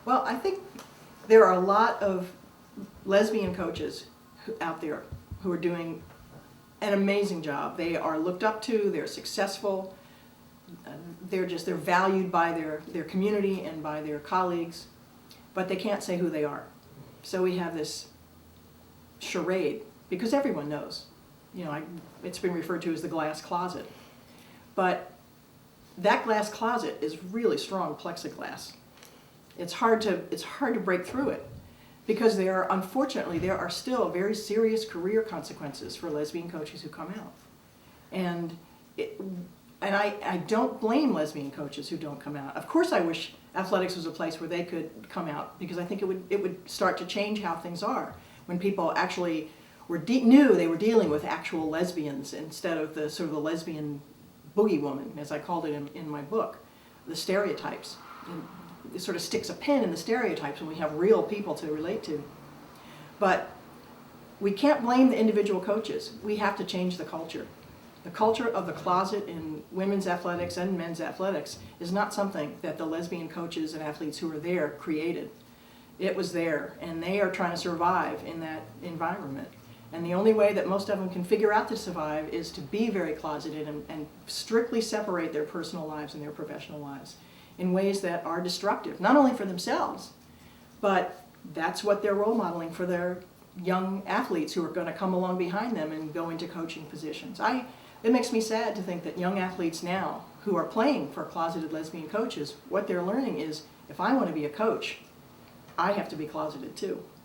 Well, I think there are a lot of lesbian coaches out there who are doing an amazing job. They are looked up to, they're successful, they're valued by their community and by their colleagues, but they can't say who they are. So we have this charade, because everyone knows. You know, it's been referred to as the glass closet. But that glass closet is really strong plexiglass. It's hard to break through it, because unfortunately, there are still very serious career consequences for lesbian coaches who come out. And I don't blame lesbian coaches who don't come out. Of course I wish athletics was a place where they could come out, because I think it would start to change how things are when people actually knew they were dealing with actual lesbians instead of the sort of the lesbian boogie woman, as I called it in my book, the stereotypes. And it sort of sticks a pin in the stereotypes when we have real people to relate to. But we can't blame the individual coaches. We have to change the culture. The culture of the closet in women's athletics and men's athletics is not something that the lesbian coaches and athletes who are there created. It was there, and they are trying to survive in that environment. And the only way that most of them can figure out to survive is to be very closeted and strictly separate their personal lives and their professional lives in ways that are destructive, not only for themselves, but that's what they're role modeling for their young athletes who are going to come along behind them and go into coaching positions. It makes me sad to think that young athletes now who are playing for closeted lesbian coaches, what they're learning is, if I want to be a coach, I have to be closeted too.